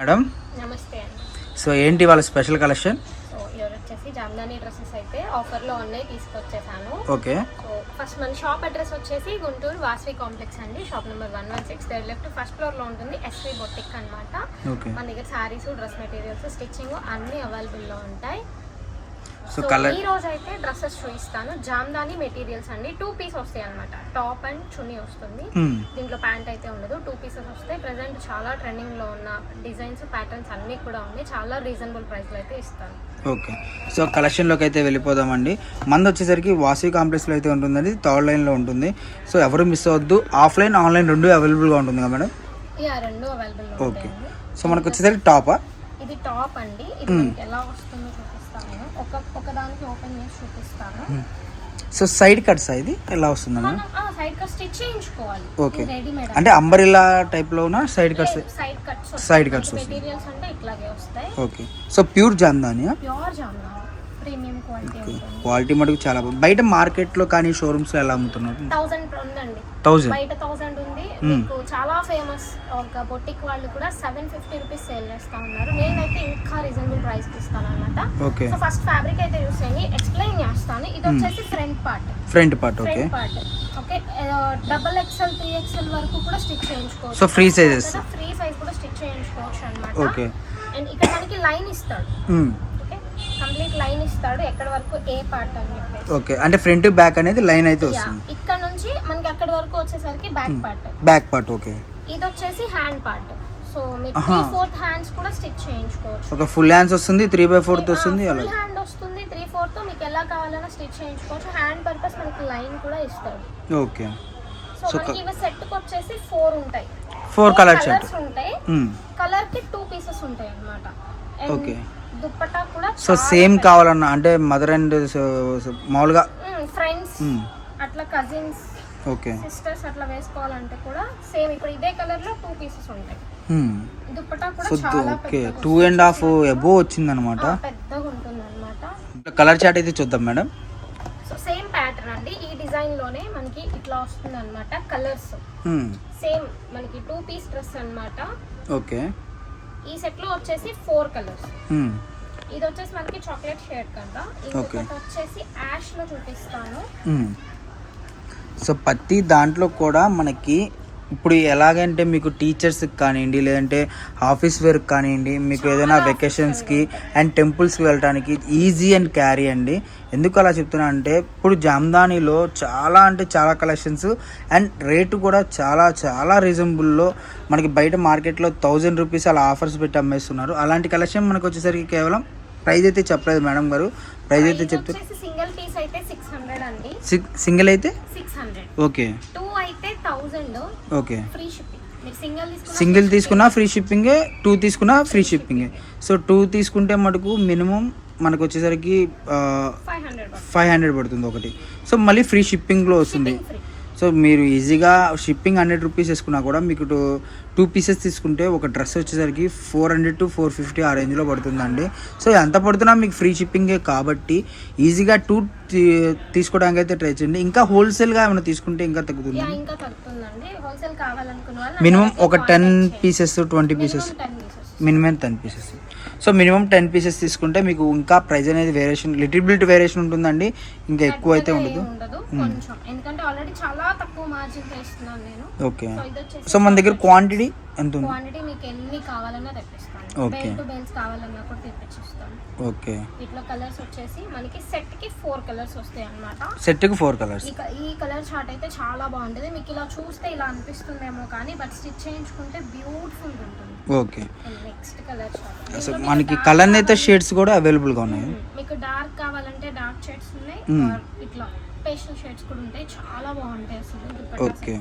Madam నమస్తే అండి. So ఏంటి వాళ్ళ స్పెషల్ కలెక్షన్? సో ఇవి వచ్చేసి జామ్దాని డ్రెస్సెస్ అయితే ఆఫర్లో ఉన్నాయి, తీసుకొచ్చేసాను. ఓకే. సో ఫస్ట్ మన షాప్ అడ్రస్ వచ్చేసి గుంటూరు వాసవి కాంప్లెక్స్ అండి. Shop number 116 third left first ఫ్లోర్లో ఉంటుంది. ఎస్వి బొటిక్ అనమాట. ఓకే. మన దగ్గర శారీస్, డ్రెస్ మెటీరియల్స్, స్టిచ్చింగ్ అన్నీ అవైలబుల్లో ఉంటాయి. సో ఈ రోజు అయితే డ్రెస్సెస్ చూపిస్తాను. జామ్దాని మెటీరియల్స్ అండి. 2 పీస్ వస్తాయి అనమాట. టాప్ అండ్ చున్నీ వస్తుంది. దీంట్లో ప్యాంట్ అయితే ఉండదు. 2 పీసెస్ వస్తాయి. ప్రెసెంట్ చాలా ట్రెండింగ్ లో ఉన్న డిజైన్స్, ప్యాటర్న్స్ అన్ని కూడా ఉన్నాయి. చాలా రీజనబుల్ ప్రైస్ లో అయితే ఇస్తాను. ఓకే. సో కలెక్షన్లోకి అయితే వెళ్ళిపోదామండి. మంది వచ్చేసరికి వాసవి కాంప్లెక్స్లో అయితే ఉంటుందండి, థర్డ్ లైన్లో ఉంటుంది. సో ఎవరు మిస్ అవ్వద్దు. ఆఫ్లైన్ ఆన్లైన్ రెండు అవైలబుల్గా ఉంటుంది కదా మేడం? రెండు అవైలబుల్. ఓకే. సో మనకు వచ్చేసరికి టాపా? ఇది టాప్ అండి. ఇది మనకి ఎలా వస్తుందో చూపిస్తాను. ఒక దానికి ఓపెన్ చేసి చూపిస్తాను. సో సైడ్ కట్స్ ఇది ఎలా వస్తుందన్న? సైడ్ కట్ స్టిచ్ చేయించుకోవాలి. ఓకే. అంటే అంబరిల్లా టైప్ లోనా side cuts? Side cuts materials అంటే ఇట్లాగే వస్తాయి. ఓకే. సో ప్యూర్ జామ్దానియా? ప్యూర్ జామ్దాని, ప్రీమియం క్వాలిటీ ఉంటుంది. క్వాలిటీ మటుకు చాలా బాగుంది. బయట మార్కెట్లో కానీ షోరూమ్స్ లో ఎలా అమ్ముతున్నారు? 1000 ఉందండి. 1000 బయట 1000 ఉంది. మీకు చాలా ఫేమస్ ఒక బొటిక్ వాళ్ళు కూడా 750 రూపీస్ సేల్ చేస్తా ఉన్నారు. నేనైతే ఇంకా రీజనబుల్ ప్రైస్ కి ఇస్తాను అన్నమాట. ఓకే. సో ఫస్ట్ ఫ్యాబ్రిక్ అయితే యూస్ చేయండి, ఎక్స్ప్లెయిన్ చేస్తాను. ఇది వచ్చేసి front part. Okay. Okay. Double XL 3XL వరకు కూడా స్టిచ్ చేయించుకోవచ్చు. So free sizes? Free size కూడా స్టిచ్ చేయించుకోవచ్చు అన్నమాట. ఓకే. అండ్ ఇక్కడ మనకి లైన్ ఇస్తాడు. కంప్లీట్ లైన్ ఇస్తాడు ఎక్కడ వరకు ఏ పార్ట్ అని చెప్పేసి. ఓకే. అంటే ఫ్రంట్ బ్యాక్ అనేది లైన్ అయితే వస్తుంది. ఇక్కడ నుంచి మనకి అక్కడ వరకు వచ్చేసరికి బ్యాక్ పార్ట్. ఓకే. ఇది వచ్చేసి హ్యాండ్ పార్ట్. సో మీకు 3/4 హ్యాండ్స్ కూడా స్టిచ్ చేయించుకోవచ్చు. ఓకే. ఫుల్ హ్యాండ్స్ వస్తుంది, 3/4 వస్తుంది, అలా ఫుల్ హ్యాండ్ వస్తుంది. 3/4 మీకు ఎలా కావాలన్నా స్టిచ్ చేయించుకోవచ్చు. హ్యాండ్ పర్పస్ మనకి లైన్ కూడా ఇస్తాడు. ఓకే. సో మనకి ఇవి సెట్ కి వచ్చేసి 4 ఉంటాయి. 4 కలర్స్ ఉంటాయి. కలర్ కి 2 పీసెస్ ఉంటాయి అన్నమాట. ఓకే. దుపట్టా కూడా సో సేమ్ కావాలన్నా అంటే మదర్ అండ్ మామూలుగా ఫ్రెండ్స్ అట్లా కజిన్స్, ఓకే, సిస్టర్స్ అట్లా వేసుకోవాలంటే కూడా సేమ్. ఇప్పుడు ఇదే కలర్ లో 2 పీసెస్ ఉంటాయి. దుపట్టా కూడా చాలా ఓకే. 2.5 అబోవ్ వచ్చింది అనమాట. పెద్దగా ఉంటుంది అనమాట. కలర్ చార్ట్ అయితే చూద్దాం మేడం. సో సేమ్ ప్యాటర్న్ అండి. ఈ డిజైన్ లోనే మనకి ఇట్లా వస్తుంది అనమాట. కలర్స్ సేమ్ మనకి 2 పీస్ డ్రెస్ అన్నమాట. ఓకే. ఈ సెట్ లో వచ్చేసి 4 కలర్స్. ఇది వచ్చేసి మనకి చాక్లెట్ షేడ్ కదా. ఇది వచ్చేసి యాష్ లో చూపిస్తాను. సో ప్రతి దాంట్లో కూడా మనకి ఇప్పుడు ఎలాగంటే మీకు టీచర్స్కి కానివ్వండి, లేదంటే ఆఫీస్ వేర్కి కానివ్వండి, మీకు ఏదైనా వెకేషన్స్కి అండ్ టెంపుల్స్కి వెళ్ళడానికి ఈజీ అండ్ క్యారీ అండి. ఎందుకు అలా చెప్తున్నా అంటే ఇప్పుడు జామ్దానిలో చాలా అంటే చాలా కలెక్షన్స్ అండ్ రేటు కూడా చాలా చాలా రీజనబుల్లో మనకి బయట మార్కెట్లో 1000 రూపీస్ అలా ఆఫర్స్ పెట్టి అమ్మేస్తున్నారు. అలాంటి కలెక్షన్ మనకు వచ్చేసరికి కేవలం ప్రైజ్ అయితే చెప్పలేదు మేడం గారు. ప్రైజ్ అయితే చెప్తారు. సింగిల్ పీస్ అయితే 600 అండి. సింగిల్ అయితే 600. ఓకే. 2 అయితే 1000. ఓకే. Free shipping. సింగిల్ తీసుకున్నా ఫ్రీ షిప్పింగే, 2 తీసుకున్నా ఫ్రీ షిప్పింగే. సో 2 తీసుకుంటే మటుకు మినిమం మనకు వచ్చేసరికి 500 పడుతుంది ఒకటి. సో మళ్ళీ ఫ్రీ షిప్పింగ్లో వస్తుంది. సో మీరు ఈజీగా షిప్పింగ్ 100 రూపీస్ వేసుకున్నా కూడా మీకు 2 పీసెస్ తీసుకుంటే ఒక డ్రెస్ వచ్చేసరికి 400 to 450 ఆ రేంజ్లో పడుతుందండి. సో ఎంత పడుతున్నా మీకు ఫ్రీ షిప్పింగే కాబట్టి ఈజీగా 2 తీసుకోవడానికి అయితే ట్రై చేయండి. ఇంకా హోల్సేల్గా ఏమైనా తీసుకుంటే ఇంకా తగ్గుతుంది. మినిమం ఒక 10 pieces 20 pieces minimum 10 pieces. So minimum 10 pieces తీసుకుంటే మీకు ఇంకా ప్రైస్ అనేది వేరియేషన్, లిటిల్ బిట్ వేరియేషన్ ఉంటుందండి. ఇంకా ఎక్కువ అయితే ఉండదు. ఓకే. సో మన దగ్గర క్వాంటిటీ ఎంత ఉంది? క్వాంటిటీ మీకు ఎన్ని కావాలన్నా తెప్పిస్తాను. ఓకే. బెల్స్ కావాలన్నా కూడా తెప్పించిస్తాను. ఓకే. ఇట్లా కలర్స్ వచ్చేసి మనకి సెట్ కి 4 కలర్స్ వస్తాయి అన్నమాట. సెట్ కి 4 కలర్స్. ఈ కలర్ చార్ట్ అయితే చాలా బాగుంటది. మీకు ఇలా చూస్తే ఇలా అనిపిస్తుందేమో కానీ బట్ స్టిచ్ చేయించుకుంటే బ్యూటిఫుల్ ఉంటుంది. Okay. Next colour chart. So మనకి కలర్ అయితే షేడ్స్ కూడా అవైలబుల్ గా ఉన్నాయి. మీకు డార్క్ కావాలంటే డార్క్ షేడ్స్ ఉన్నాయి. ఇట్లా పేస్టల్ షేడ్స్ కూడా ఉంటాయి. చాలా బాగుంటాయి అసలు. ఓకే.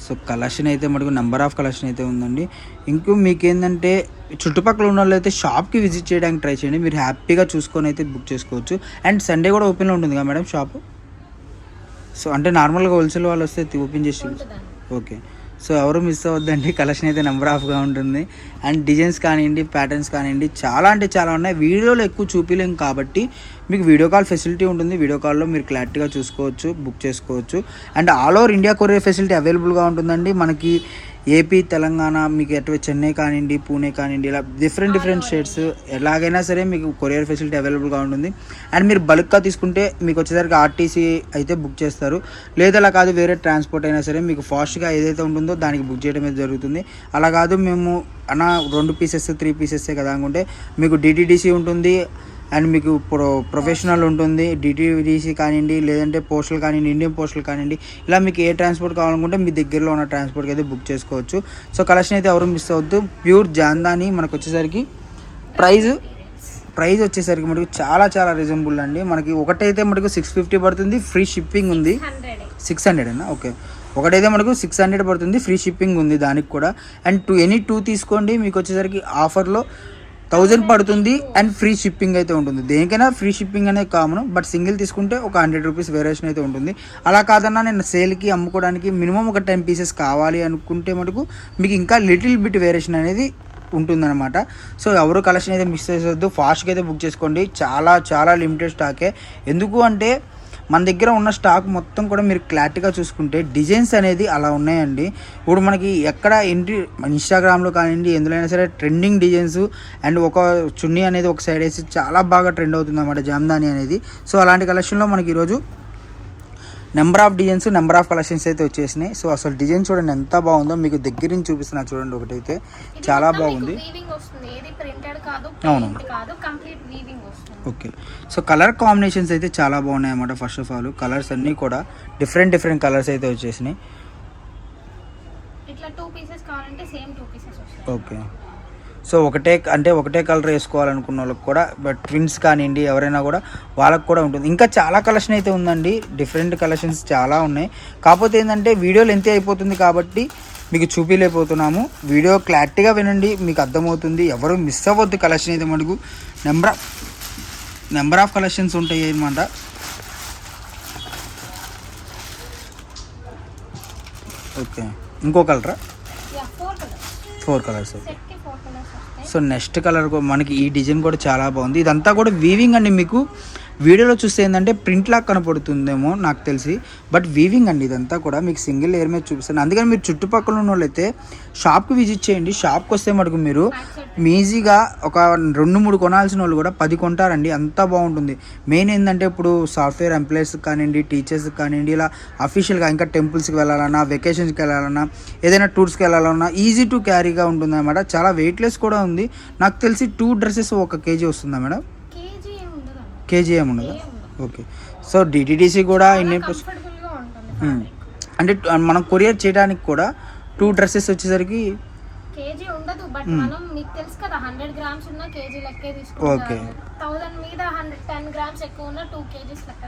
సో కలెక్షన్ అయితే మనకు నెంబర్ ఆఫ్ కలెక్షన్ అయితే ఉందండి. ఇంకో మీకు ఏంటంటే చుట్టుపక్కల ఉన్న వాళ్ళు అయితే షాప్కి విజిట్ చేయడానికి ట్రై చేయండి. మీరు హ్యాపీగా చూసుకొని అయితే బుక్ చేసుకోవచ్చు. అండ్ సండే కూడా ఓపెన్లో ఉంటుంది కదా మేడం షాపు? సో అంటే నార్మల్గా హోల్సేల్ వాళ్ళు వస్తే ఓపెన్ చేసి. ఓకే. సో ఎవరు మిస్ అవ్వద్దండి. కలెక్షన్ అయితే నెంబర్ ఆఫ్గా ఉంటుంది. అండ్ డిజైన్స్ కానివ్వండి, ప్యాటర్న్స్ కానివ్వండి, చాలా అంటే చాలా ఉన్నాయి. వీడియోలో ఎక్కువ చూపించలేం కాబట్టి మీకు వీడియో కాల్ ఫెసిలిటీ ఉంటుంది. వీడియో కాల్లో మీరు క్లారిటీగా చూసుకోవచ్చు, బుక్ చేసుకోవచ్చు. And all over India courier facility అవైలబుల్గా ఉంటుందండి. మనకి ఏపీ, తెలంగాణ, మీకు ఎటు చెన్నై కానివ్వండి, పూణే కానివ్వండి, ఇలా డిఫరెంట్ స్టేట్స్ ఎలాగైనా సరే మీకు కొరియర్ ఫెసిలిటీ అవైలబుల్గా ఉంటుంది. అండ్ మీరు బల్క్గా తీసుకుంటే మీకు వచ్చేసరికి ఆర్టీసీ అయితే బుక్ చేస్తారు. లేదా అలా కాదు వేరే ట్రాన్స్పోర్ట్ అయినా సరే మీకు ఫాస్ట్గా ఏదైతే ఉంటుందో దానికి బుక్ చేయడం అయితే జరుగుతుంది. అలా కాదు మేము 2 పీసెస్ 3 పీసెస్సే కదా అనుకుంటే మీకు డిటీడీసీ ఉంటుంది. అండ్ మీకు ప్రొఫెషనల్ ఉంటుంది, డిటీడీసీ కానివ్వండి, లేదంటే పోస్టల్ కానివ్వండి, ఇండియన్ పోస్టల్ కానివ్వండి, ఇలా మీకు ఏ ట్రాన్స్పోర్ట్ కావాలనుకుంటే మీ దగ్గరలో ఉన్న ట్రాన్స్పోర్ట్కి అయితే బుక్ చేసుకోవచ్చు. సో కలెక్షన్ అయితే ఎవరు మిస్ అవ్వద్దు. ప్యూర్ జాందాని మనకు వచ్చేసరికి ప్రైస్ వచ్చేసరికి మనకు చాలా రీజనబుల్ అండి. మనకి ఒకటైతే మనకు 650 పడుతుంది, ఫ్రీ షిప్పింగ్ ఉంది. 600 అన్నా ఓకే. ఒకటైతే మనకు 600 పడుతుంది, ఫ్రీ షిప్పింగ్ ఉంది దానికి కూడా. అండ్ ఎనీ 2 తీసుకోండి, మీకు వచ్చేసరికి ఆఫర్లో 1000 పడుతుంది అండ్ ఫ్రీ షిప్పింగ్ అయితే ఉంటుంది. దేనికైనా ఫ్రీ షిప్పింగ్ అనేది కామన్, బట్ సింగిల్ తీసుకుంటే ఒక 100 రూపీస్ వేరియేషన్ అయితే ఉంటుంది. అలా కాదన్నా నేను సేల్కి అమ్ముకోవడానికి మినిమం ఒక 10 పీసెస్ కావాలి అనుకుంటే మటుకు మీకు ఇంకా లిటిల్ బిట్ వేరియేషన్ అనేది ఉంటుందన్నమాట. సో ఎవరు కలెక్షన్ అయితే మిస్ చేసేద్దు, ఫాస్ట్గా అయితే బుక్ చేసుకోండి. చాలా లిమిటెడ్ స్టాకే. ఎందుకు అంటే మన దగ్గర ఉన్న స్టాక్ మొత్తం కూడా మీరు క్లారిటీగా చూసుకుంటే డిజైన్స్ అనేది అలా ఉన్నాయండి. ఇప్పుడు మనకి ఎక్కడ ఇన్స్టాగ్రామ్లో కానివ్వండి ఎందులోనైనా సరే ట్రెండింగ్ డిజైన్స్ అండ్ ఒక చున్నీ అనేది ఒక సైడ్ వేసి చాలా బాగా ట్రెండ్ అవుతుంది అన్నమాట జామ్దాని అనేది. సో అలాంటి కలెక్షన్లో మనకి ఈరోజు number of designs, number of collections అయితే వచ్చేసినాయి. సో అసలు డిజైన్ చూడండి ఎంత బాగుందో, మీకు దగ్గర నుంచి చూపిస్తున్నా చూడండి. ఒకటైతే చాలా బాగుంది. అవును ఓకే. సో కలర్ కాంబినేషన్స్ అయితే చాలా బాగున్నాయి అన్నమాట. ఫస్ట్ ఆఫ్ ఆల్ కలర్స్ అన్నీ కూడా డిఫరెంట్ కలర్స్ అయితే వచ్చేసినాయి. ఓకే. సో ఒకటే కలర్ వేసుకోవాలనుకున్న వాళ్ళకి కూడా, బట్ ట్విన్స్ కానివ్వండి ఎవరైనా కూడా వాళ్ళకి కూడా ఉంటుంది. ఇంకా చాలా కలెక్షన్ అయితే ఉందండి, డిఫరెంట్ కలెక్షన్స్ చాలా ఉన్నాయి. కాకపోతే ఏంటంటే వీడియో లెంత్ అయిపోతుంది కాబట్టి మీకు చూపించలేకపోతున్నాము. వీడియో క్లారిటీగా వినండి, మీకు అర్థమవుతుంది. ఎవరు మిస్ అవ్వద్దు. కలెక్షన్ అయితే మనకు నెంబర్ ఆఫ్ కలెక్షన్స్ ఉంటాయి అన్నమాట. ఓకే. ఇంకో కలరా? 4 colours. Okay. So next colour మనకి ఈ డిజైన్ కూడా చాలా బాగుంది. ఇదంతా కూడా వీవింగ్ అండి. మీకు వీడియోలో చూస్తే ఏంటంటే ప్రింట్ లాగా కనపడుతుందేమో నాకు తెలిసి, బట్ వీవింగ్ అండి ఇదంతా కూడా. మీకు సింగిల్ లేయర్ మీద చూపిస్తాను. అందుకని మీరు చుట్టుపక్కల ఉన్న వాళ్ళైతే షాప్కి విజిట్ చేయండి. షాప్కి వస్తే మటుకు మీరు ఈజీగా ఒక 2-3 కొనాల్సిన వాళ్ళు కూడా 10 కొంటారండి. అంతా బాగుంటుంది. మెయిన్ ఏంటంటే ఇప్పుడు సాఫ్ట్వేర్ ఎంప్లాయీస్ కానివ్వండి, టీచర్స్ కానివ్వండి, ఇలా అఫీషియల్గా ఇంకా టెంపుల్స్కి వెళ్ళాలన్నా, వెకేషన్స్కి వెళ్ళాలన్నా, ఏదైనా టూర్స్కి వెళ్ళాలన్నా ఈజీ టు క్యారీగా ఉంటుంది అన్నమాట. చాలా వెయిట్లెస్ కూడా ఉంది. నాకు తెలిసి 2 డ్రెస్సెస్ 1 kg వస్తుందా మేడం? కేజీ ఏముండదా? ఓకే. సో డిటీడీసీ కూడా అంటే మనం కొరియర్ చేయడానికి కూడా 2 డ్రెస్సెస్ వచ్చేసరికి కేజీ ఉండదు. బట్ మనం మీకు తెలుసు కదా 100 గ్రామ్స్ ఉన్న కేజీ లెక్కే తీసుకుంటారు. ఓకే. 1000 మీద 110 గ్రామ్స్ ఎక్కువ ఉన్న 2 kgs లెక్క.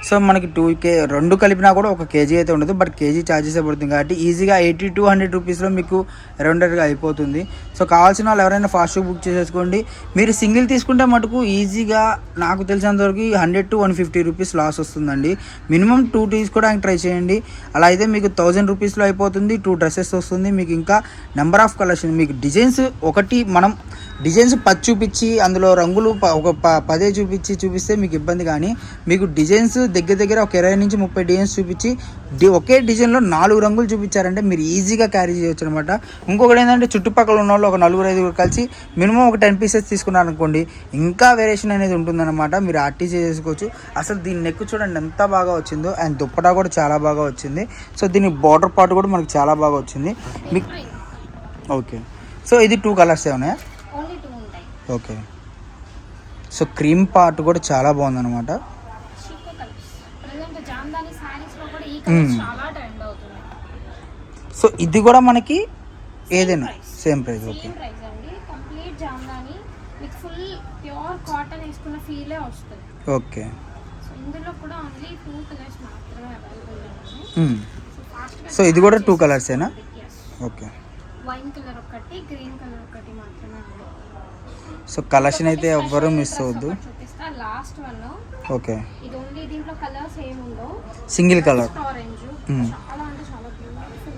సో మనకి 2 కలిపినా కూడా 1 kg అయితే ఉండదు, బట్ కేజీ ఛార్జెస్ పడుతుంది కాబట్టి ఈజీగా 80 to 100 రూపీస్లో మీకు అరౌండ్గా అయిపోతుంది. సో కావాల్సిన వాళ్ళు ఎవరైనా ఫాస్ట్గా బుక్ చేసేసుకోండి. మీరు సింగిల్ తీసుకుంటే మటుకు ఈజీగా నాకు తెలిసినంతవరకు 100 to 150 రూపీస్ లాస్ వస్తుందండి. మినిమం 2 తీసుకోవడానికి ట్రై చేయండి. అలా అయితే మీకు 1000 రూపీస్లో అయిపోతుంది. 2 డ్రెస్సెస్ వస్తుంది. మీకు ఇంకా నెంబర్ ఆఫ్ కలెక్షన్, మీకు డిజైన్స్ మనం డిజైన్స్ 10 చూపించి అందులో రంగులు ఒక 10 చూపిస్తే మీకు ఇబ్బంది. కానీ మీకు డిజైన్స్ దగ్గర ఒక 20 నుంచి 30 డిజైన్స్ చూపించి ఒకే డిజైన్లో 4 రంగులు చూపించారంటే మీరు ఈజీగా క్యారీ చేయొచ్చు అనమాట. ఇంకొకటి ఏంటంటే చుట్టుపక్కల ఉన్న వాళ్ళు ఒక 4-5 కలిసి మినిమం ఒక 10 పీసెస్ తీసుకున్నారనుకోండి, ఇంకా వేరియేషన్ అనేది ఉంటుందన్నమాట. మీరు ఆర్టీసీ చేసుకోవచ్చు. అసలు దీని నెక్ చూడండి ఎంత బాగా వచ్చిందో, అండ్ దుప్పటా కూడా చాలా బాగా వచ్చింది. సో దీని బార్డర్ పార్ట్ కూడా మనకు చాలా బాగా వచ్చింది మీకు. ఓకే. సో ఇది 2 కలర్స్ ఉన్నాయా? ఓకే. సో క్రీమ్ పార్ట్ కూడా చాలా బాగుందన్నమాట. సో ఇది కూడా మనకి ఏదైనా same price. Okay. Okay. So ఇది కూడా 2 కలర్సేనా? ఓకే. వైన్ కలర్ ఒకటి, గ్రీన్ కలర్ ఒకటి మాత్రమే ఉంది. సో కలెక్షన్ అయితే ఎవ్వరూ మిస్ అవ్వద్దు. చూపిస్తా లాస్ట్ వన్. ఓకే. ఇది ఓన్లీ దీంట్లో కలర్స్ ఏమి ఉండవు, సింగిల్ కలర్ ఆరెంజ్. చాలా అంటే చాలా బ్యూటిఫుల్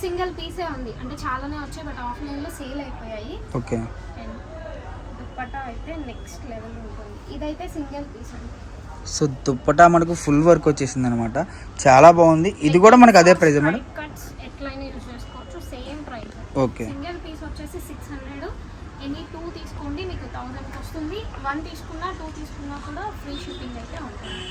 సింగిల్ పీసే ఉంది. అంటే చాలానే వచ్చాయి బట్ ఆఫ్లైన్ లో సేల్ అయిపోయాయి. ఓకే. దుప్పట్టా అయితే నెక్స్ట్ లెవెల్ ఉంటుంది. ఇదైతే సింగిల్ పీస్ అండి. సో దుప్పటా మనకు ఫుల్ వర్క్ వచ్చేసింది అనమాట, చాలా బాగుంది. ఇది కూడా మనకు అదే ప్రైస్ మేడం? కట్స్ ఎట్లయినా యూజ్ చేసుకోవచ్చు, same price. Okay. Single piece వచ్చేసి 600. ఎనీ 2 తీసుకోండి మీకు 1000కి వస్తుంది. 1 తీసుకున్నా 2 తీసుకున్నా కూడా ఫ్రీ షిప్పింగ్ అయితే ఉంటుంది.